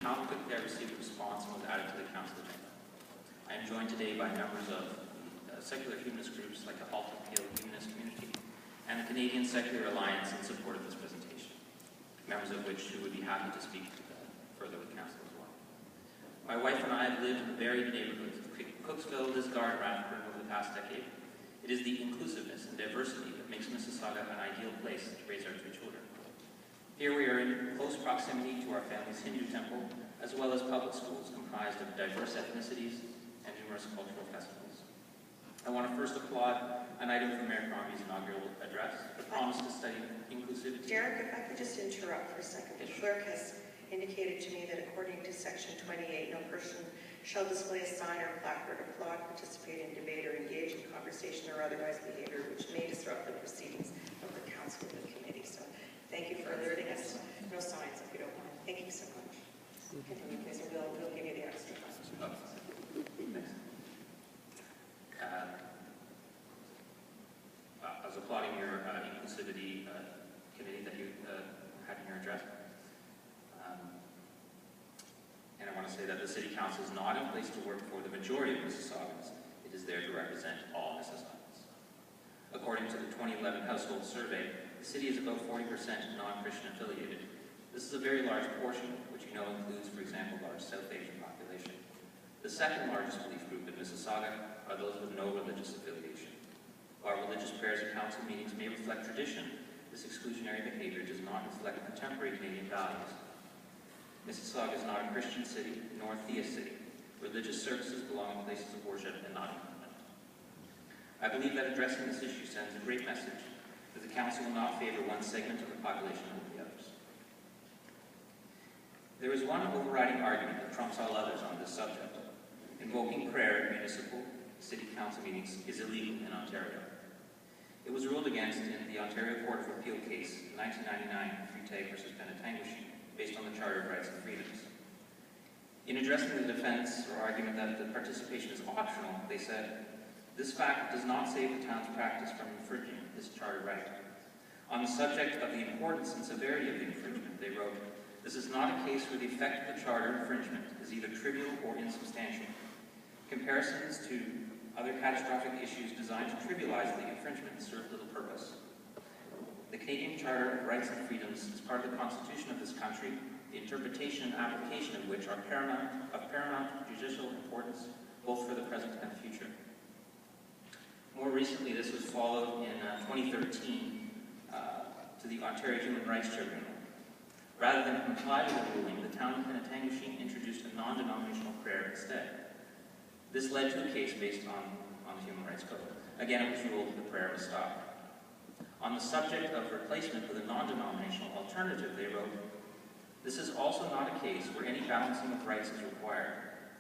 how quickly I received a response and was added to the council agenda. I am joined today by members of secular humanist groups like the Halton-Peel Humanist community and the Canadian Secular Alliance in support of this presentation, members of which would be happy to speak further with council as well. My wife and I have lived in the varied neighborhoods of Cooksville, Lisgar, and Rathburn over the past decade. It is the inclusiveness and diversity that makes Mississauga an ideal place to raise our two children. Here we are in close proximity to our family's Hindu temple, as well as public schools comprised of diverse ethnicities and numerous cultural festivals. I want to first applaud an item from Mayor Crombie's inaugural address, the promise to study inclusivity. Derek, if I could just interrupt for a second. The clerk has indicated to me that according to Section 28, no person shall display a sign or placard, applaud, participate in debate, or engage in conversation or otherwise behavior which may disrupt the proceedings of the council or the committee. So thank you for alerting us. No signs, if you don't mind. Thank you so much. Continue, please, or we'll give you the extra time. I was applauding your inclusivity committee that you had in your address. And I want to say that the City Council is not in place to work for the majority of Mississaugans. It is there to represent all Mississaugans. According to the 2011 household survey, the city is about 40% non-Christian affiliated. This is a very large portion, which you know includes, for example, large South Asian population. The second largest belief group in Mississauga are those with no religious affiliation. While religious prayers at council meetings may reflect tradition, this exclusionary behavior does not reflect contemporary Canadian values. Mississauga is not a Christian city, nor a theist city. Religious services belong in places of worship and not in government. I believe that addressing this issue sends a great message that the council will not favor one segment of the population over the others. There is one overriding argument that trumps all others on this subject. Invoking prayer at municipal city council meetings is illegal in Ontario. It was ruled against in the Ontario Court of Appeal case in 1999, Freetag versus Penetanguishene, based on the Charter of Rights and Freedoms. In addressing the defense or argument that the participation is optional, they said, "This fact does not save the town's practice from infringing this charter right." On the subject of the importance and severity of the infringement, they wrote, "This is not a case where the effect of the charter infringement is either trivial or insubstantial. Comparisons to other catastrophic issues designed to trivialize the infringement serve little purpose. The Canadian Charter of Rights and Freedoms is part of the Constitution of this country, the interpretation and application of which are of paramount judicial importance, both for the present and the future." More recently, this was followed in 2013 to the Ontario Human Rights Tribunal. Rather than comply with the ruling, the town of Penetanguishene introduced a non-denominational prayer instead. This led to a case based on the Human Rights Code. Again, it was ruled that the prayer was stopped. On the subject of replacement with a non-denominational alternative, they wrote, "This is also not a case where any balancing of rights is required.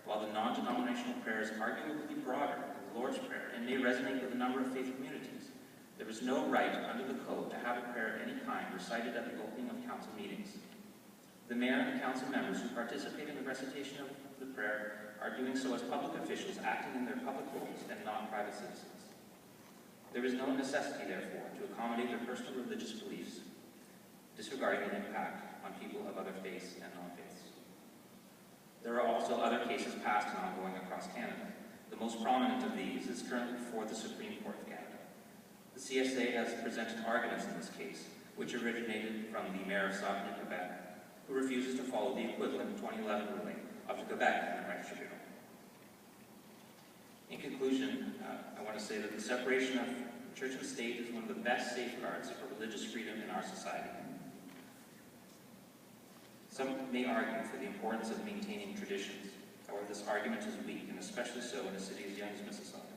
While the non-denominational prayer is arguably broader than the Lord's Prayer and may resonate with a number of faith communities, there is no right under the Code to have a prayer of any kind recited at the opening of council meetings. The mayor and the council members who participate in the recitation of the prayer are doing so as public officials acting in their public roles and not private citizens. There is no necessity, therefore, to accommodate their personal religious beliefs, disregarding the impact on people of other faiths and non-faiths." There are also other cases passed and ongoing across Canada. The most prominent of these is currently before the Supreme Court of Canada. The CSA has presented arguments in this case, which originated from the Mayor of Saguenay, Quebec, who refuses to follow the equivalent 2011 ruling of the Quebec Human Rights Tribunal. In conclusion, I want to say that the separation of church and state is one of the best safeguards for religious freedom in our society. Some may argue for the importance of maintaining traditions. However, this argument is weak, and especially so in a city as young as Mississauga.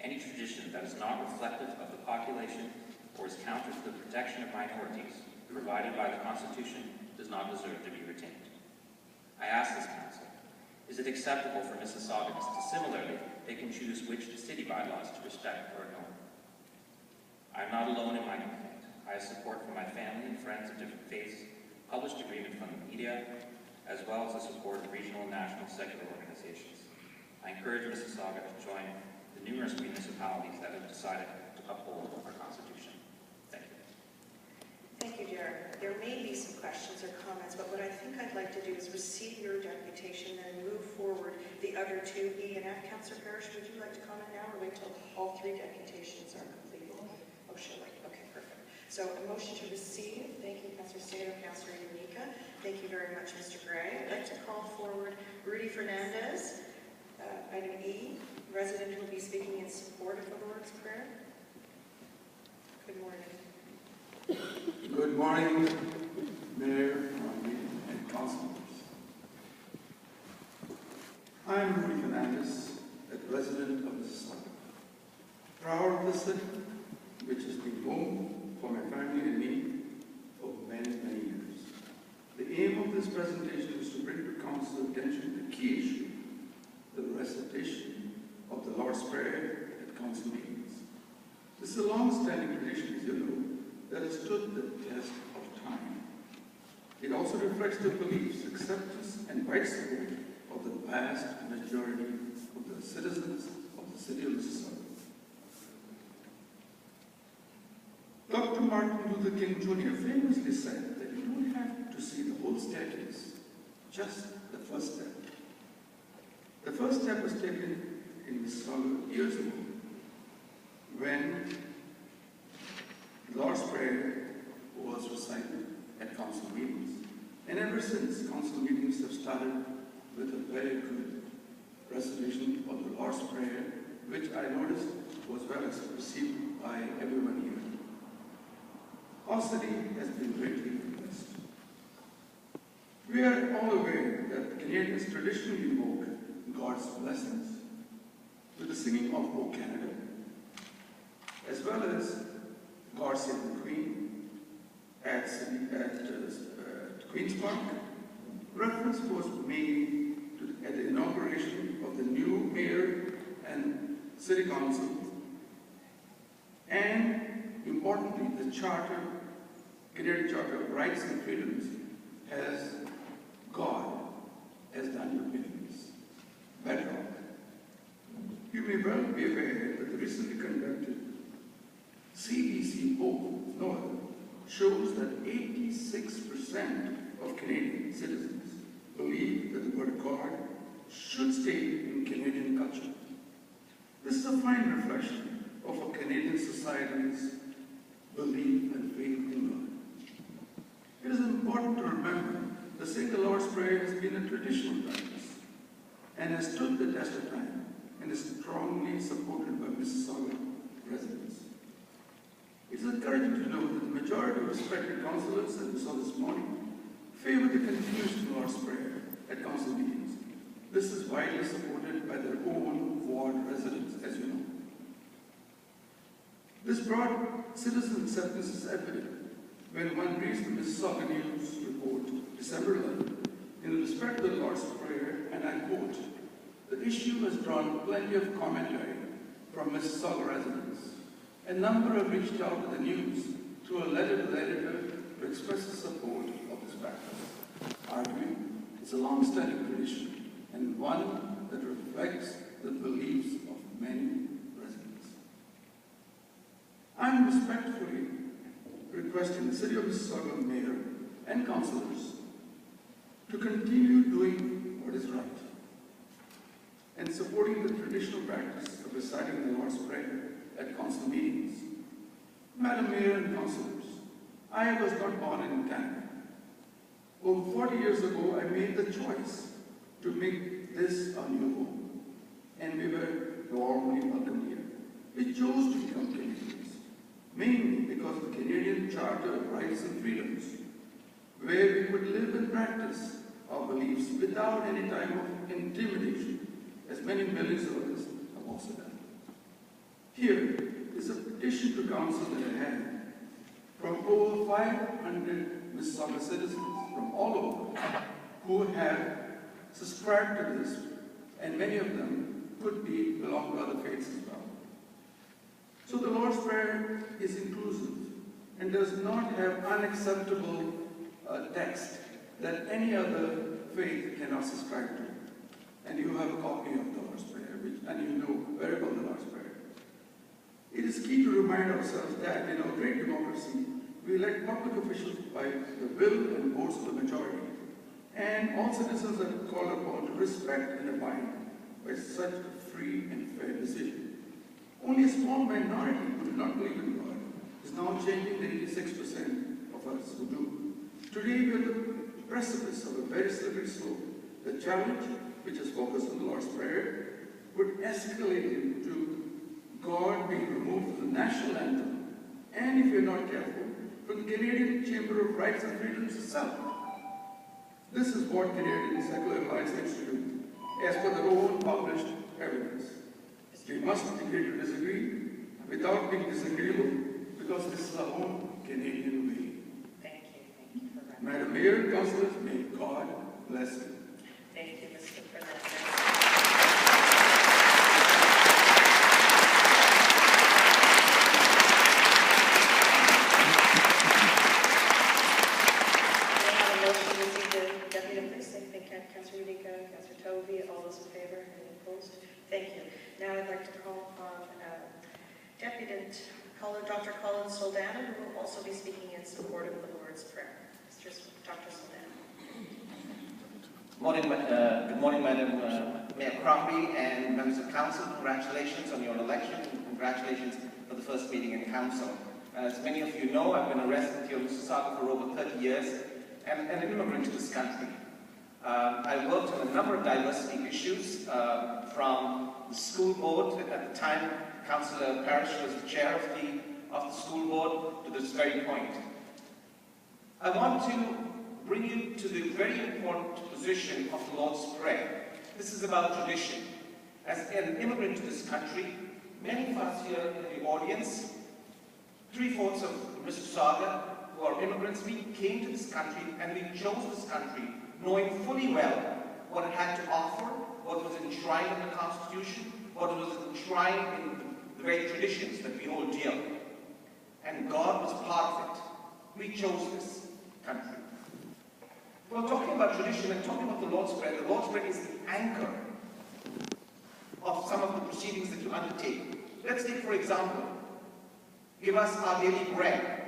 Any tradition that is not reflective of the population or is counter to the protection of minorities provided by the Constitution does not deserve to be retained. I ask this council, is it acceptable for Mississaugans to similarly pick and choose which city bylaws to respect or ignore? I am not alone in my complaint. I have support from my family and friends of different faiths, published agreement from the media, as well as the support of regional and national secular organizations. I encourage Mississauga to join the numerous municipalities that have decided to uphold our Constitution. Thank you. Thank you, Derek. There may be some questions or comments, but what I think I'd like to do is receive your deputation and move forward the other two, E and F. Councillor Parrish, would you like to comment now or wait till all three deputations are completed? Oh, shall I? Okay, perfect. So a motion to receive. Thank you, Councillor Sato, Councillor Unica. Thank you very much, Mr. Gray. I'd like to call forward Rudy Fernandez. Item E, resident who will be speaking in support of the Lord's Prayer. Good morning. Good morning, Mayor and Councillors. I am Rudy Fernandez, a resident of Mississauga, proud of the city, which has been home for my family and me for many, many years. The aim of this presentation is to bring to Council attention the key issue, the recitation of the Lord's Prayer at Council meetings. This is a long-standing tradition, as you know, that has stood the test of time. It also reflects the beliefs, acceptance, and wide support of the vast majority of the citizens of the city of Mississauga. Dr. Martin Luther King Jr. famously said that you don't have to see the whole staircase, just the first step. The first step was taken in Mississauga years ago when the Lord's Prayer was recited at council meetings. And ever since, council meetings have started with a very good recitation of the Lord's Prayer, which I noticed was well received by everyone here. Our city has been greatly blessed. We are all aware that Canadians traditionally invoke God's blessings with the singing of O Canada, as well as God Save the Queen at Queen's Park. Reference was made at the inauguration of the new Mayor and City Council, and importantly, the Charter, Canadian Charter of Rights and Freedoms, has God has done your business. Bedrock. You may well be aware that the recently conducted CBC poll shows that 86% of Canadian citizens believe that the word God should stay in Canadian culture. This is a fine reflection of a Canadian society's belief and faith in God. It is important to remember that saying the Lord's Prayer has been a traditional practice and has stood the test of time and is strongly supported by Mississauga residents. It is encouraging to know that the majority of respected councillors, as we saw this morning, favor the continuation of the Lord's Prayer at council meetings. This is widely supported by their own ward residents, as you know. This broad citizen acceptance is evident when one reads the Mississauga News report, December 11, in respect to the Lord's Prayer, and I quote, "The issue has drawn plenty of commentary from Mississauga residents. A number have reached out to the news through a letter to the editor to express the support of this practice, arguing it's a long-standing tradition and one that reflects the beliefs of many residents." I am respectfully requesting the City of Mississauga Mayor and Councillors to continue doing what is right and supporting the traditional practice of reciting the Lord's Prayer at council meetings. Madam Mayor and Councillors, I was not born in Canada. Over 40 years ago, I made the choice to make this our new home, and we were warmly welcomed here. We chose to become Canadians, mainly because of the Canadian Charter of Rights and Freedoms, where we could live and practice our beliefs without any type of intimidation, as many millions of others have also done. Here is a petition to council that I have from over 500 Mississauga citizens from all over who have subscribed to this, and many of them could belong to other faiths as well. So the Lord's Prayer is inclusive and does not have unacceptable text that any other faith cannot subscribe to. And you have a copy of the Lord's Prayer, and you know very well the Lord's Prayer. It is key to remind ourselves that in our great democracy, We elect public officials by the will and votes of the majority, and all citizens are called upon to respect and abide by such a free and fair decision. Only a small minority who do not believe in God is now changing the 86% of us who do. Today we are at the precipice of a very slippery slope. The challenge, which is focused on the Lord's Prayer, would escalate into God being removed from the national anthem, and if we are not careful, from the Canadian Chamber of Rights and Freedoms itself. This is what Canadian Secular Alliance aims to do, as per their own published evidence. We must agree to disagree without being disagreeable, because this is our own Canadian way. Thank you for that. Madam Mayor and Councillors, may God bless you. Thank you, Mr. President. Thank you. Now I'd like to call upon Dr. Colin Soldana, who will also be speaking in support of the Lord's Prayer. Dr. Soldana. Good morning, Madam Mayor Crombie and members of Council. Congratulations on your election, and congratulations for the first meeting in Council. As many of you know, I've been a resident here in Mississauga for over 30 years and an immigrant to this country. I worked on a number of diversity issues, from the school board. At the time, Councillor Parrish was the chair of the school board, to this very point. I want to bring you to the very important position of the Lord's Prayer. This is about tradition. As an immigrant to this country, many of us here in the audience, 3/4 of Mississauga, who are immigrants, we came to this country and we chose this country knowing fully well what it had to offer, what was enshrined in the Constitution, what was enshrined in the very traditions that we hold dear. And God was part of it. We chose this country. Well, talking about tradition and talking about the Lord's Prayer is the anchor of some of the proceedings that you undertake. Let's take, for example, give us our daily bread.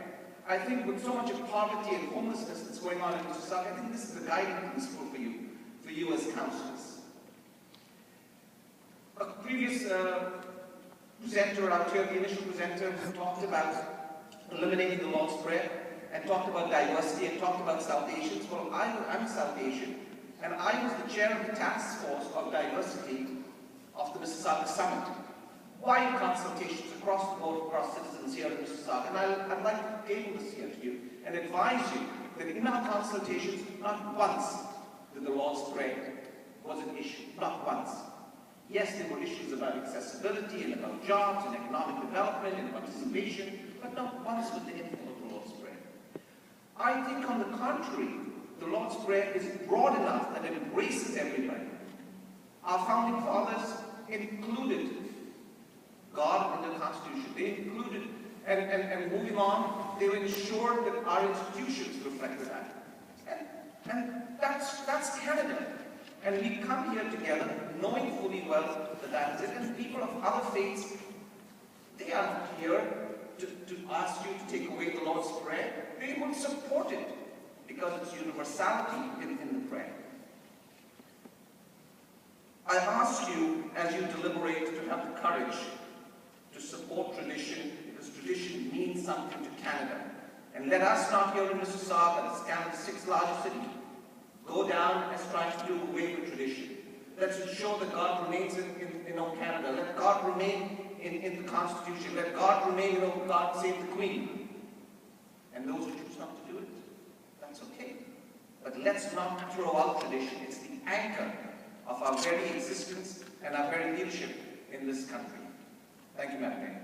I think with so much of poverty and homelessness that's going on in Mississauga, I think this is a guiding principle for you as councillors. A previous presenter out here, the initial presenter, talked about eliminating the Lord's Prayer and talked about diversity and talked about South Asians. Well, I'm South Asian, and I was the chair of the task force of diversity of the Mississauga Summit. Wide consultations across the board, across citizens here in Mississauga. And I'd like to table this here to you and advise you that in our consultations, not once did the Lord's Prayer was an issue. Not once. Yes, there were issues about accessibility and about jobs and economic development and participation, but not once was there anything about the Lord's Prayer. I think, on the contrary, the Lord's Prayer is broad enough that it embraces everybody. Our founding fathers included God in the Constitution. They included, and moving on, they ensured that our institutions reflected that. And that's Canada. And we come here together knowing fully well that that is it. And people of other faiths, they are not here to ask you to take away the Lord's Prayer. They would support it because it's universality in the prayer. I ask you, as you deliberate, to have the courage to support tradition, because tradition means something to Canada. And let us not here in Mississauga, that's Canada's 6th largest city, go down as trying to do away with tradition. Let's ensure that God remains in Canada. Let God remain in the Constitution. Let God remain in God Save the Queen. And those who choose not to do it, that's okay. But let's not throw out tradition. It's the anchor of our very existence and our very leadership in this country. Thank you, Madam Mayor.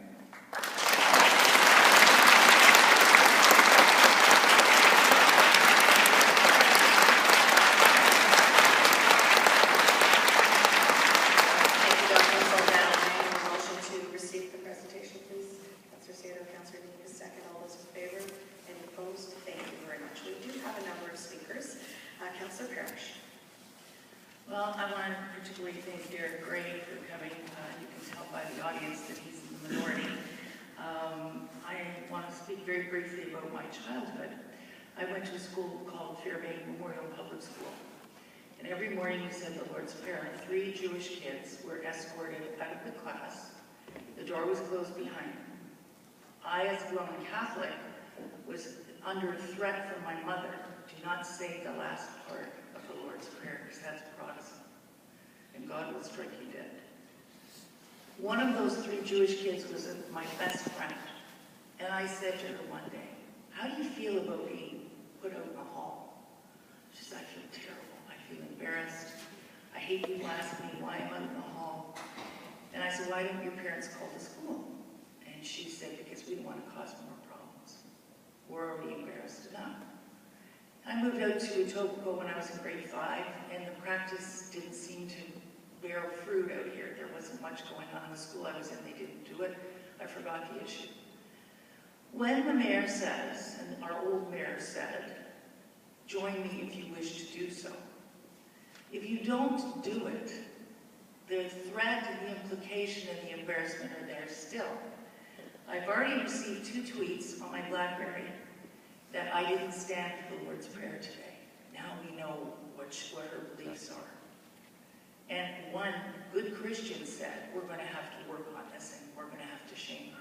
Well, I want to particularly thank Derek Gray for coming. You can tell by the audience that he's in the minority. I want to speak very briefly about my childhood. I went to a school called Fairbank Memorial Public School. And every morning we said the Lord's Prayer, and 3 Jewish kids were escorted out of the class. The door was closed behind them. I, as a Roman Catholic, was under threat from my mother. Do not say the last part of the Lord's Prayer, because that's Protestant. And God will strike you dead. One of those 3 Jewish kids was my best friend. And I said to her one day, "How do you feel about being put out in the hall?" She said, "I feel terrible. I feel embarrassed. I hate people asking me why I'm out in the hall." And I said, "Why don't your parents call the school?" And she said, "Because we don't want to cause more problems. We're already embarrassed enough." I moved out to Etobicoke when I was in grade 5, and the practice didn't seem to bear fruit out here. There wasn't much going on in the school I was in. They didn't do it. I forgot the issue. When the mayor says, and our old mayor said, "Join me if you wish to do so," if you don't do it, the threat and the implication and the embarrassment are there still. I've already received 2 tweets on my BlackBerry that I didn't stand for the Lord's Prayer today. Now we know what her beliefs are. And one good Christian said, "We're going to have to work on this and we're going to have to shame her."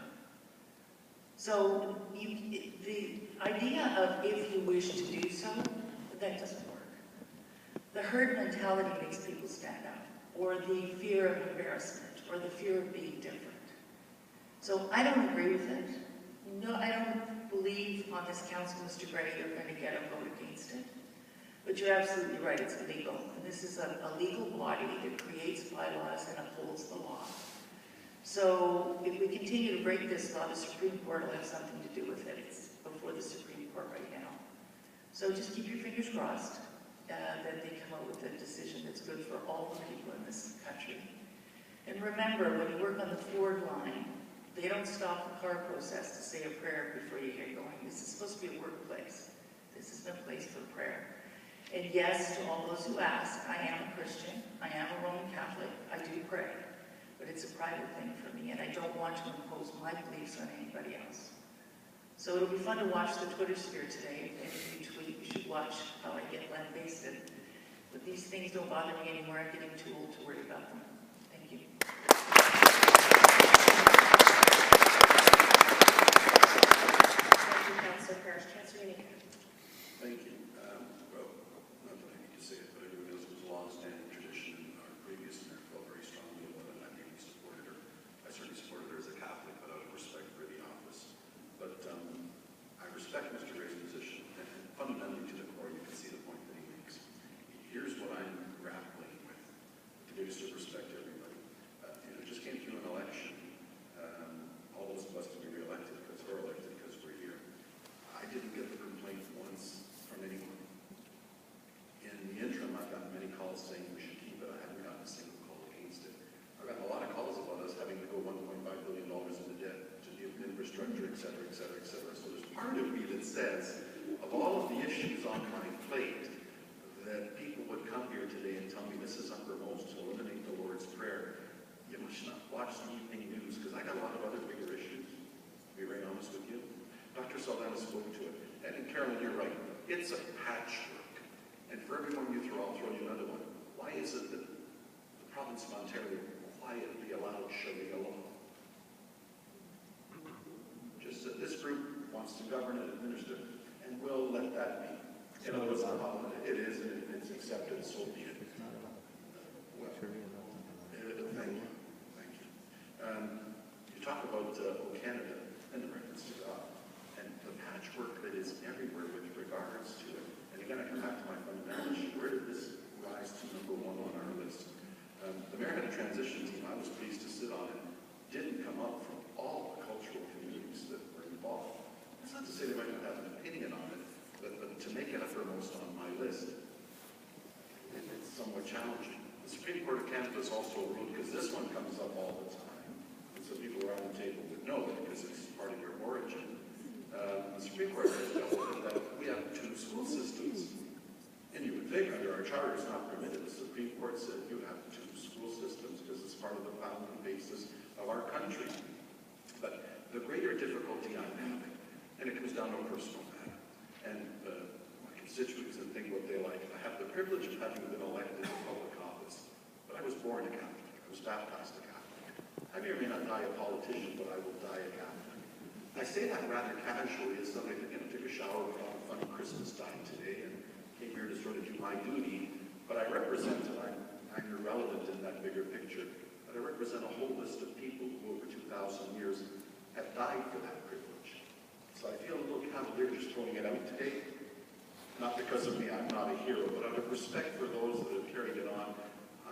So the idea of "if you wish to do so," that doesn't work. The herd mentality makes people stand up, or the fear of embarrassment, or the fear of being different. So I don't agree with it. No, I don't believe on this council, Mr. Gray, you're going to get a vote against it. But you're absolutely right, it's illegal. And this is a legal body that creates bylaws and upholds the law. So if we continue to break this law, the Supreme Court will have something to do with it. It's before the Supreme Court right now. So just keep your fingers crossed that they come up with a decision that's good for all the people in this country. And remember, when you work on the Ford line, they don't stop the car process to say a prayer before you get going. This is supposed to be a workplace. This is no place for prayer. And yes, to all those who ask, I am a Christian. I am a Roman Catholic. I do pray. But it's a private thing for me, and I don't want to impose my beliefs on anybody else. So it'll be fun to watch the Twitter sphere today. If you tweet, you should watch how I get lambasted. But these things don't bother me anymore. I'm getting too old to worry about them. Thank you. Thank you, Councillor Parrish. Councillor Unique. Thank you. Well, not that I need to say it, but everyone knows it was a long-standing tradition, and our previous mayor felt very strongly about it, and I really supported her. I certainly supported her as a Catholic, but out of respect for the office. But I respect Mr. Ray's position, and fundamentally to the core, you can see the point that he makes. Here's what I'm grappling with the biggest of respect to everybody. It just came through an election. All those of us to be re-elected because we're elected because we're here. I didn't get the complaint once from anyone. In the interim, I've gotten many calls saying we should keep it. I haven't gotten a single call against it. I've gotten a lot of calls about us having to go $1.5 billion into debt to deal with infrastructure, et cetera, et cetera, et cetera. So there's part of me that says, of all of the issues on my plate, that people would come here today and tell me this is uppermost to eliminate the Lord's Prayer. You must not watch the evening news, because I got a lot of other bigger issues, to be very honest with you. Dr. Saldana spoke to it. And Carolyn, you're right. It's a patchwork. And for every one you throw, I'll throw you another one. Why is it that the province of Ontario quietly allowed Sharia law? Just that this group wants to govern and administer, and we'll let that be. In other words, it is, and it's accepted, so be it. Well, thank you. Thank you. You talk about Canada and the reference to God, and the patchwork that is everywhere with regards to it. And again, I come back to my fundamental issue. Where did this rise to number 1 on our list? The mayor had a transition team I was pleased to sit on. It didn't come up from all the cultural communities that were involved. That's not to say they might not have an opinion on it, but to make it uppermost on my list, it's somewhat challenging. The Supreme Court of Canada has also ruled, because this one comes up all the time, and so people around the table would know it because it's part of your origin. The Supreme Court has dealt with that we have 2 school systems. And you would think under our charter it's not permitted. The Supreme Court said you have 2 school systems because it's part of the founding basis of our country. But the greater difficulty I'm having, and it comes down to a personal matter, and my constituents and think what they like. I have the privilege of having been elected to public office, but I was born a Catholic. I was baptized a Catholic. I may or may not die a politician, but I will die a Catholic. I say that rather casually as somebody that took a shower without a funny Christmas time today and came here to sort of do my duty, but I represent, and I'm irrelevant in that bigger picture, but I represent a whole list of people who over 2,000 years have died for that privilege. So I feel a little cavalier just throwing it out today. Not because of me, I'm not a hero, but out of respect for those that have carried it on,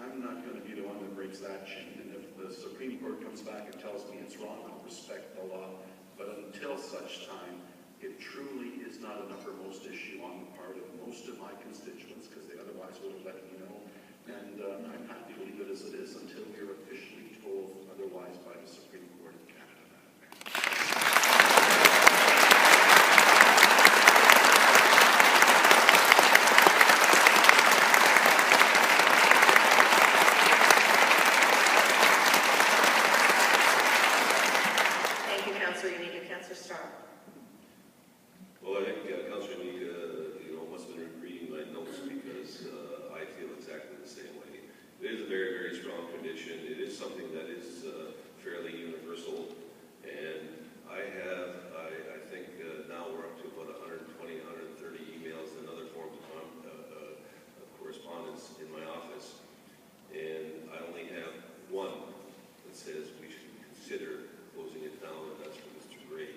I'm not going to be the one that breaks that chain. And if the Supreme Court comes back and tells me it's wrong, I'll respect the law. But until such time, it truly is not an uppermost issue on the part of most of my constituents, because they otherwise would have let me know. And I'm happy to leave it as it is until we're officially told otherwise by the Supreme Court of Canada. Thank you, Councillor Unique. Councillor Starr. Well, I think Councillor Unique, must have been reading my notes because I feel exactly the same way. It is a very, very strong tradition. It is something that is fairly universal, and I think now we're up to about 120, 130 emails and other forms of correspondence in my office, and I only have one that says we should consider closing it down, and that's from Mr. Gray.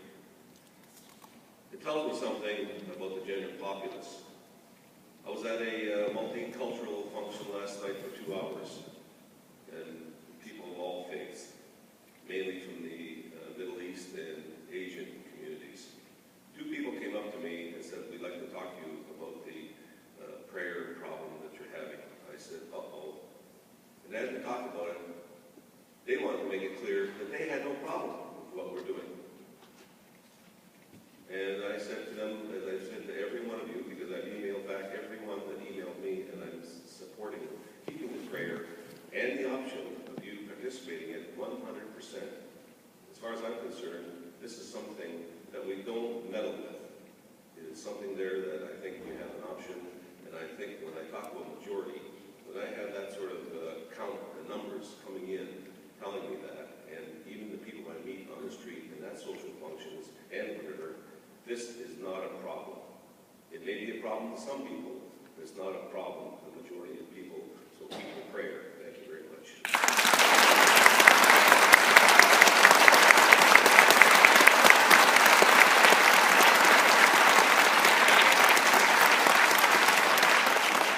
It tells me something about the general populace. I was at a multicultural function last night for 2 hours, and people of all faiths, mainly from the Middle East and Asian communities. 2 people came up to me and said, "We'd like to talk to you about the prayer problem that you're having." I said, "Uh-oh." And as we talked about it, they wanted to make it clear that they had no problem with what we're doing. And I said to them, as I said to every one of you, because I've emailed back everyone that emailed me, and I'm supporting keeping the prayer and the option of you participating in it 100%. As far as I'm concerned, this is something that we don't meddle with. It is something there that I think we have an option, and I think when I talk about majority, when I have that sort of count and numbers coming in, telling me that, and even the people I meet on the street and at social functions and whatever, this is not a problem. It may be a problem to some people, but it's not a problem to the majority of people. So keep the prayer. Thank you very much.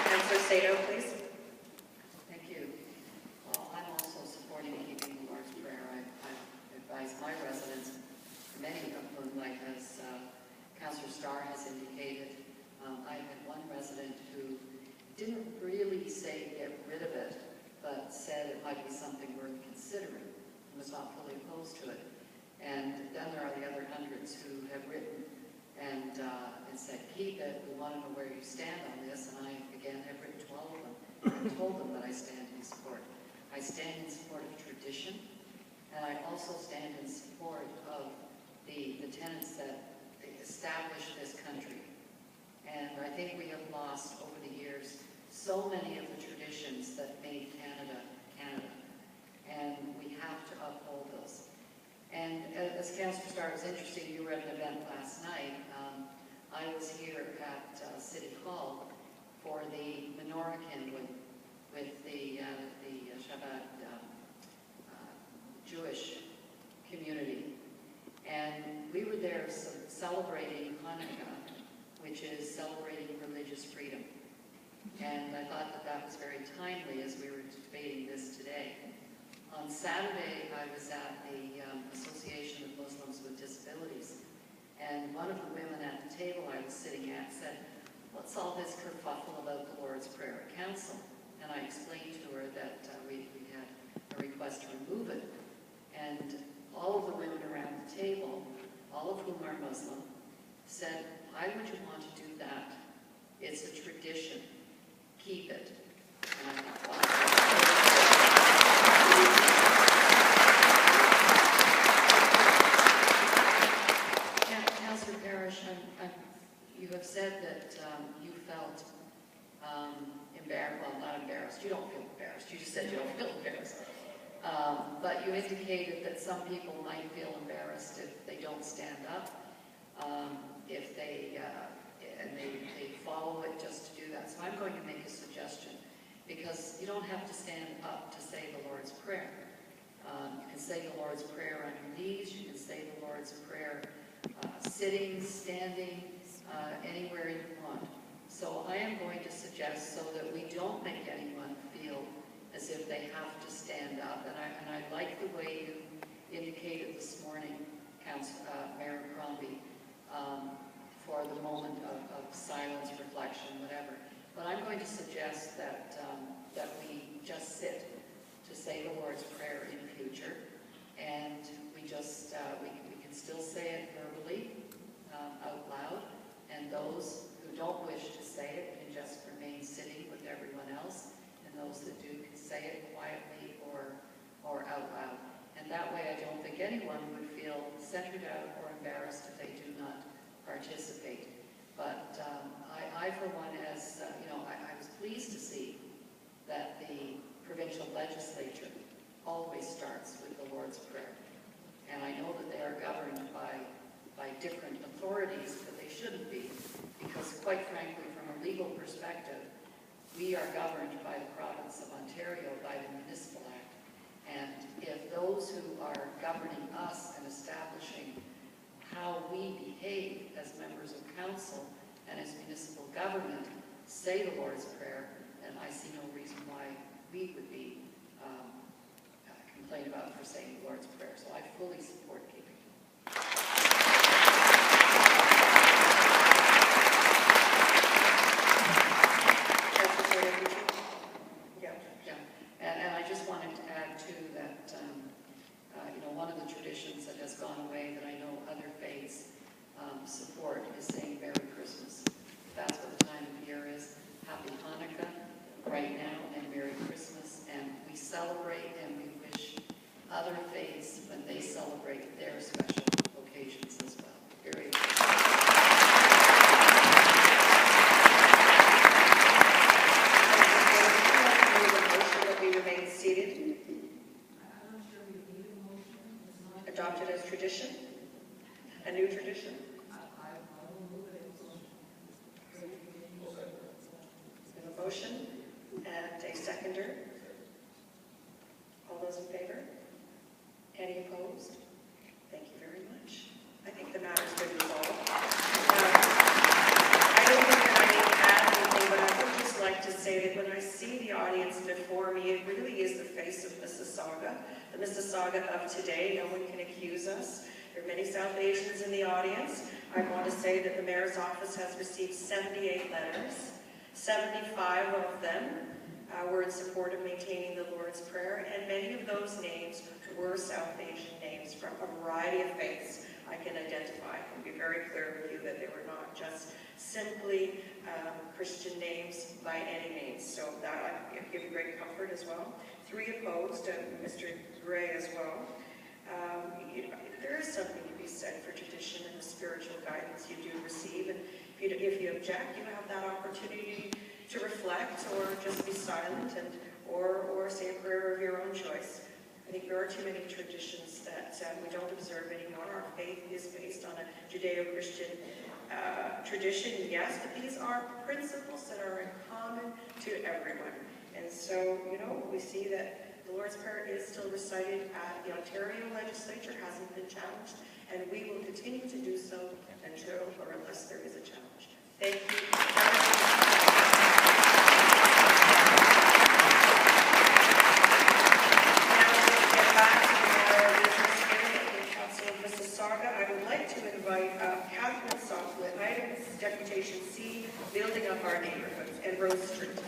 Councillor Sato, please. Thank you. Well, I'm also supporting keeping the Lord's Prayer. I've advised my residents, many of whom, like as Councillor Starr has indicated, I had one resident who didn't really say get rid of it, but said it might be something worth considering and was not fully opposed to it. And then there are the other hundreds who have written and said, keep it, we want to know where you stand on this. And I, again, have written to all of them and told them that I stand in support. I stand in support of tradition, and I also stand in support of the tenets that established this country. And I think we have lost over the years so many of the traditions that made Canada, Canada. And we have to uphold those. And as Councillor Starr, it was interesting, you were at an event last night. I was here at City Hall for the menorah kindling with the Shabbat Jewish community. And we were there celebrating Hanukkah, which is celebrating religious freedom. And I thought that that was very timely as we were debating this today. On Saturday, I was at the Association of Muslims with Disabilities, and one of the women at the table I was sitting at said, "What's all this kerfuffle about the Lord's Prayer Council?" And I explained to her that we had a request to remove it. And all of the women around the table, all of whom are Muslim, said, "Why would you want to do that? It's a tradition. Keep it." And I thought, wow. embarrassed. You just said you don't feel embarrassed. But you indicated that some people might feel embarrassed if they don't stand up, if they follow it just to do that. So I'm going to make a suggestion, because you don't have to stand up to say the Lord's Prayer. You can say the Lord's Prayer on your knees, you can say the Lord's Prayer sitting, standing, anywhere you want. So I am going to suggest, so that we don't make anyone feel as if they have to stand up, and I like the way you indicated this morning, Mayor Crombie, for the moment of silence, reflection, whatever. But I'm going to suggest that we just sit to say the Lord's Prayer in future, and we just we can still say it verbally out loud, and those who don't wish to say it can just remain sitting with everyone else, and those that do can say it quietly or out loud. And that way I don't think anyone would feel centered out or embarrassed if they do not participate. But I for one, as I was pleased to see that the provincial legislature always starts with the Lord's Prayer. And I know that they are governed by different authorities, but they shouldn't be, because quite frankly, from a legal perspective, we are governed by the province of Ontario, by the Municipal Act. And if those who are governing us and establishing how we behave as members of council and as municipal government say the Lord's Prayer, then I see no reason why we would be complained about for saying the Lord's Prayer. So I fully support keeping it. And I just wanted to add too that one of the traditions that has gone away that I know other faiths support is saying Merry Christmas. That's what the time of year is. Happy Hanukkah right now, and Merry Christmas. And we celebrate and we wish other faiths when they celebrate their special occasions as well. Very good. Adopted as tradition, a new tradition. A motion and a seconder. All those in favor? Any opposed? Thank you very much. I think the matter's been resolved. I don't think that I need to add anything, but I would just like to say that when I see the audience before me, it really is the face of Mississauga. The Mississauga of today. No one can accuse us. There are many South Asians in the audience. I want to say that the Mayor's office has received 78 letters. 75 of them were in support of maintaining the Lord's Prayer, and many of those names were South Asian names from a variety of faiths. I can identify and be very clear with you that they were not just simply Christian names by any means. So that I give you great comfort as well. 3 opposed, Mr. Gray as well. There is something to be said for tradition and the spiritual guidance you do receive. And if you object, you have that opportunity to reflect or just be silent or say a prayer of your own choice. I think there are too many traditions that we don't observe anymore. Our faith is based on a Judeo-Christian tradition, yes, but these are principles that are in common to everyone. And so, we see that the Lord's Prayer is still recited at the Ontario legislature, hasn't been challenged, and we will continue to do so until or unless there is a challenge. Thank you. Now we'll get back to the matter of business here at the Council of Mississauga. I would like to invite Catherine Sopwith, Deputation C, Building Up Our Neighborhoods, and Rose Street.